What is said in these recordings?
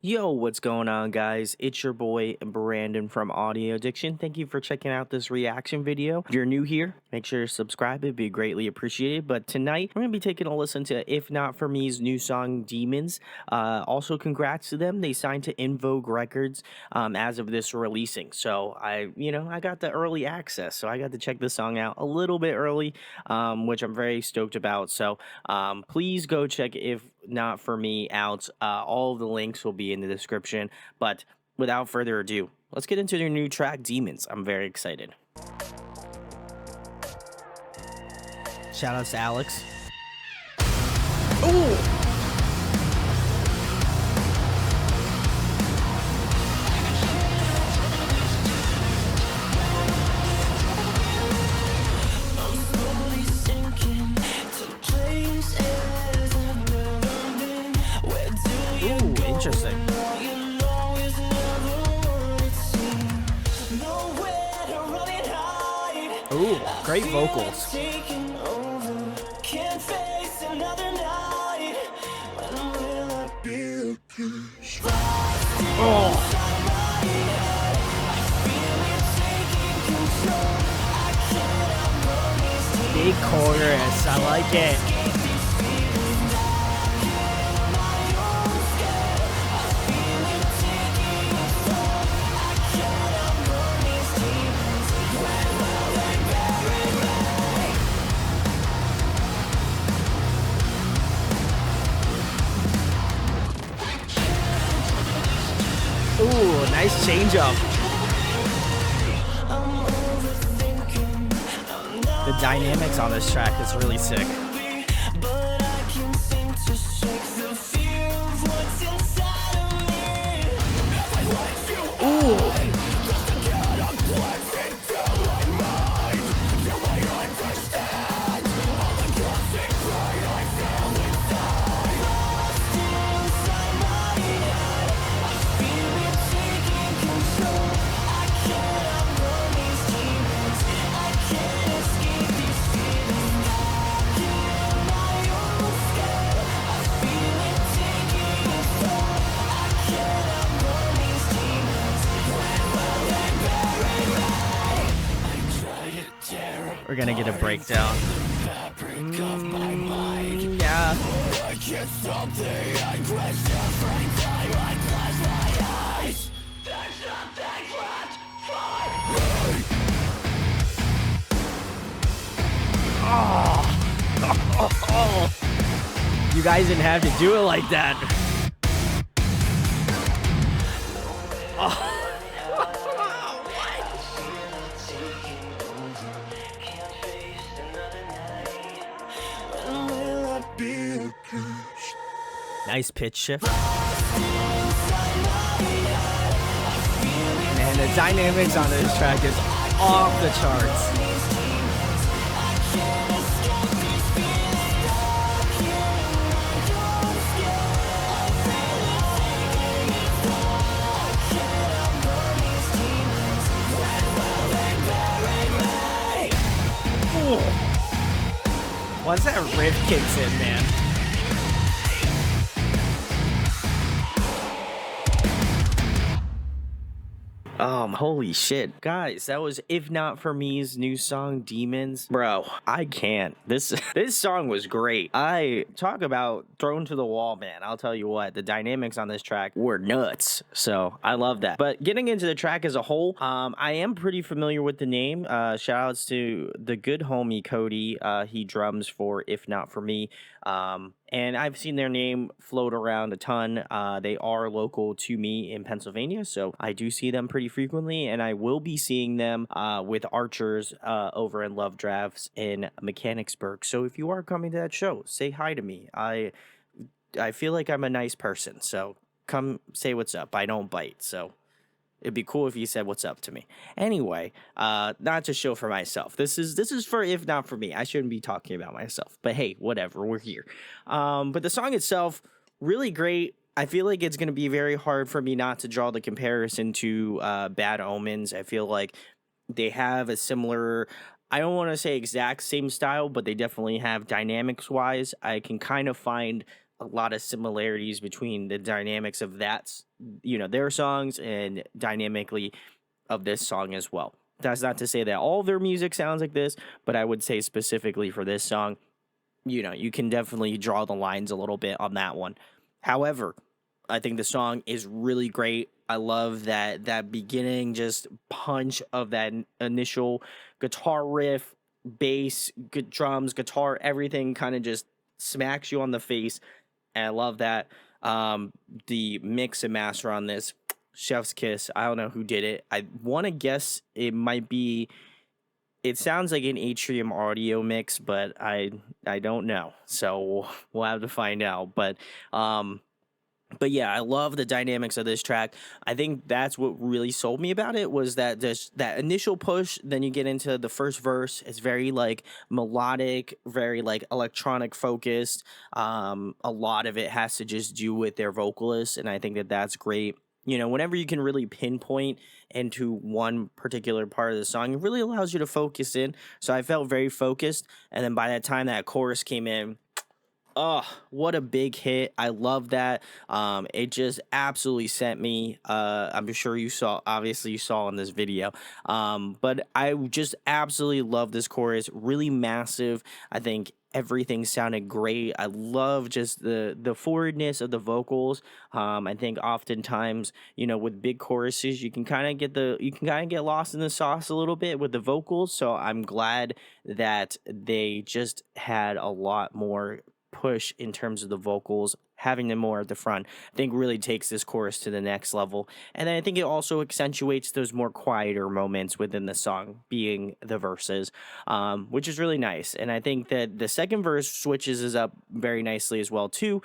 Yo, what's going on, guys? It's your boy Brandon from Audio Addiction. Thank you for checking out this reaction video. If you're new here, make sure to subscribe. It'd be greatly appreciated. But tonight, we're going to be taking a listen to If Not For Me's new song, Demons. Also, congrats to them. They signed to Invogue Records as of this releasing. So I got the early access. So I got to check this song out a little bit early, which I'm very stoked about. So please go check If Not For Me out. All of the links will be in the description. But without further ado, let's get into their new track, Demons. I'm very excited. Shout outs to Alex. Ooh! Interesting. Ooh, great vocals. Oh. Big chorus, I like it. Ooh, nice change up. The dynamics on this track is really sick. Ooh. We're gonna get a breakdown. Yeah. Oh. You guys didn't have to do it like that. Oh. Nice pitch shift. And the dynamics on this track is off the charts. Ooh. Once that riff kicks in, man. Holy shit. Guys, that was If Not For Me's new song, Demons. Bro, I can't. This song was great. I talk about thrown to the wall, man. I'll tell you what, the dynamics on this track were nuts. So I love that. But getting into the track as a whole, I am pretty familiar with the name. Shout outs to the good homie Cody. He drums for If Not For Me. And I've seen their name float around a ton. They are local to me in Pennsylvania, so I do see them pretty frequently, and I will be seeing them with Archers over in Love Drafts in Mechanicsburg. So if you are coming to that show, say hi to me. I feel like I'm a nice person, so come say what's up. I don't bite, so it'd be cool if you said what's up to me. Anyway, not to show for myself. This is for If Not For Me. I shouldn't be talking about myself. But hey, whatever, we're here. But the song itself, really great. I feel like it's going to be very hard for me not to draw the comparison to Bad Omens. I feel like they have a similar, I don't want to say exact same style, but they definitely have dynamics-wise. I can kind of find a lot of similarities between the dynamics of their songs and dynamically of this song as well. That's not to say that all of their music sounds like this, but I would say specifically for this song, you can definitely draw the lines a little bit on that one. However, I think the song is really great. I love that beginning just punch of that initial guitar riff, bass, good drums, guitar, everything kind of just smacks you on the face. And I love that. The mix and master on this, chef's kiss. I don't know who did it. I want to guess it might be. It sounds like an Atrium audio mix, but I don't know. So we'll have to find out. Um, but yeah, I love the dynamics of this track. I think that's what really sold me about it was that initial push. Then you get into the first verse. It's very like melodic, very like electronic focused. A lot of it has to just do with their vocalists, and I think that that's great. Whenever you can really pinpoint into one particular part of the song, it really allows you to focus in. So I felt very focused, and then by that time that chorus came in, oh, what a big hit. I love that. It just absolutely sent me. I'm sure obviously you saw in this video. But I just absolutely love this chorus. Really massive. I think everything sounded great. I love just the forwardness of the vocals. I think oftentimes, with big choruses, you can kind of get lost in the sauce a little bit with the vocals. So I'm glad that they just had a lot more push in terms of the vocals. Having them more at the front, I think, really takes this chorus to the next level. And then I think it also accentuates those more quieter moments within the song, being the verses, which is really nice. And I think that the second verse switches is up very nicely as well too.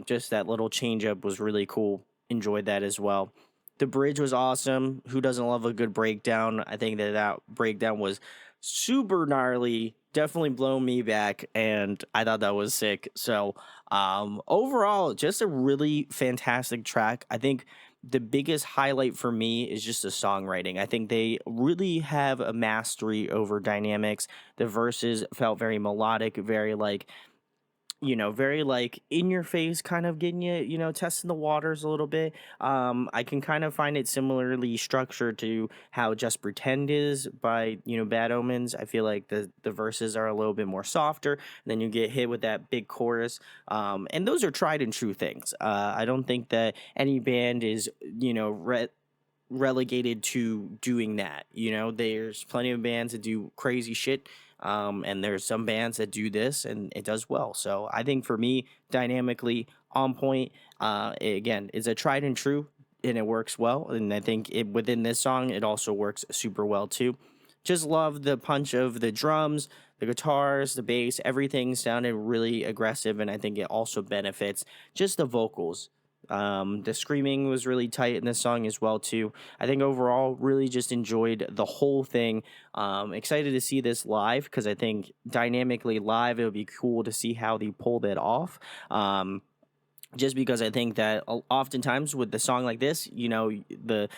Just that little change up was really cool. Enjoyed that as well. The bridge was awesome. Who doesn't love a good breakdown? I think that breakdown was super gnarly, definitely blown me back, and I thought that was sick. So overall, just a really fantastic track. I think the biggest highlight for me is just the songwriting. I think they really have a mastery over dynamics. The verses felt very melodic, very like, very like in your face, kind of getting you, testing the waters a little bit. I can kind of find it similarly structured to how Just Pretend is by, Bad Omens. I feel like the verses are a little bit more softer, and then you get hit with that big chorus. And those are tried and true things. I don't think that any band is, relegated to doing that. There's plenty of bands that do crazy shit. And there's some bands that do this and it does well. So I think for me, dynamically on point, again, is a tried and true and it works well. And I think within this song, it also works super well too. Just love the punch of the drums, the guitars, the bass, everything sounded really aggressive. And I think it also benefits just the vocals. The screaming was really tight in this song as well too. I think overall, really just enjoyed the whole thing. Excited to see this live because I think dynamically live it would be cool to see how they pull that off. Just because I think that oftentimes with the song like this, the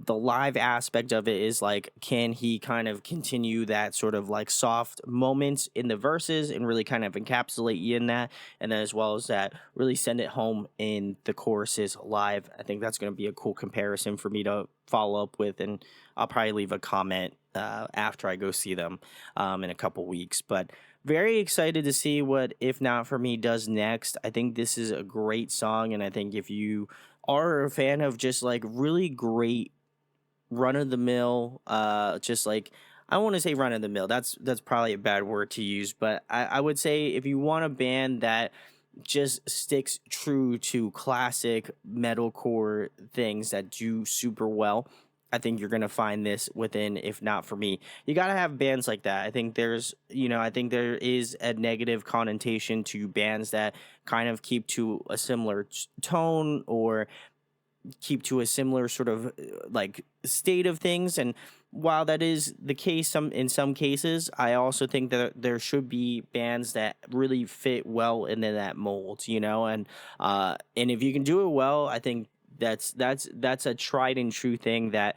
live aspect of it is like, can he kind of continue that sort of like soft moments in the verses and really kind of encapsulate you in that, and then as well as that, really send it home in the choruses live. I think that's going to be a cool comparison for me to follow up with, and I'll probably leave a comment after I go see them in a couple weeks, but. Very excited to see what If Not For Me does next. I think this is a great song, and I think if you are a fan of just like really great run of the mill, just like I don't want to say run of the mill. That's probably a bad word to use, but I would say if you want a band that just sticks true to classic metalcore things that do super well, I think you're gonna find this within If Not For Me. You gotta have bands like that. I think I think there is a negative connotation to bands that kind of keep to a similar tone or keep to a similar sort of like state of things. And while that is the case in some cases, I also think that there should be bands that really fit well into that mold, and if you can do it well, I think that's a tried and true thing that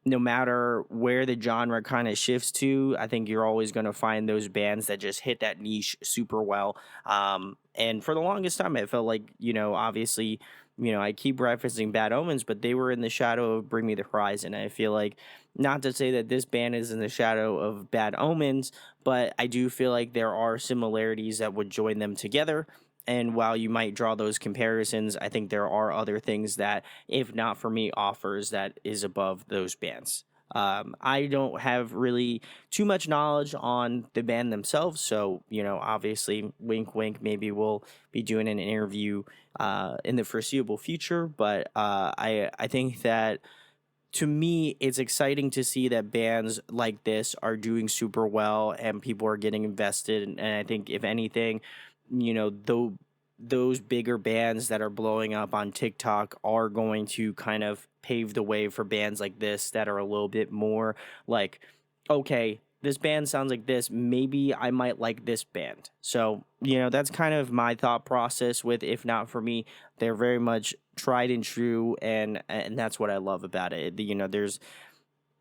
no matter where the genre kind of shifts to, I think you're always going to find those bands that just hit that niche super well. And for the longest time, it felt like, obviously, I keep referencing Bad Omens, but they were in the shadow of Bring Me the Horizon. I feel like, not to say that this band is in the shadow of Bad Omens, but I do feel like there are similarities that would join them together. And while you might draw those comparisons, I think there are other things that, if not for me, offers that is above those bands. I don't have really too much knowledge on the band themselves, so obviously, wink, wink. Maybe we'll be doing an interview in the foreseeable future. But I think that, to me, it's exciting to see that bands like this are doing super well and people are getting invested. And I think, if anything, though those bigger bands that are blowing up on TikTok are going to kind of pave the way for bands like this that are a little bit more like, okay, this band sounds like this. Maybe I might like this band. So, that's kind of my thought process with If Not For Me. They're very much tried and true, and that's what I love about it.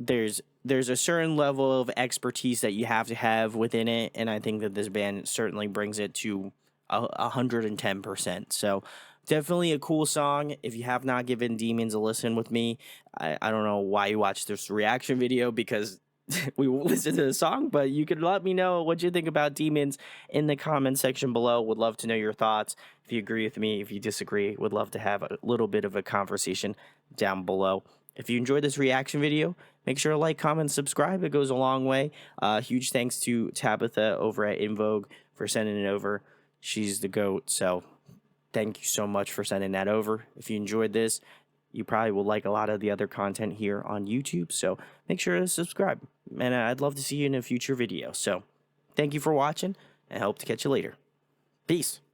There's a certain level of expertise that you have to have within it, and I think that this band certainly brings it to 110%. So definitely a cool song. If you have not given Demons a listen with me, I don't know why you watched this reaction video, because we will listen to the song, but you could let me know what you think about Demons in the comment section below. Would love to know your thoughts. If you agree with me, if you disagree, would love to have a little bit of a conversation down below. If you enjoyed this reaction video, make sure to like, comment, subscribe. It goes a long way. Huge thanks to Tabitha over at Invogue for sending it over. She's the GOAT, so thank you so much for sending that over. If you enjoyed this, you probably will like a lot of the other content here on YouTube, so make sure to subscribe. And I'd love to see you in a future video. So thank you for watching, and I hope to catch you later. Peace.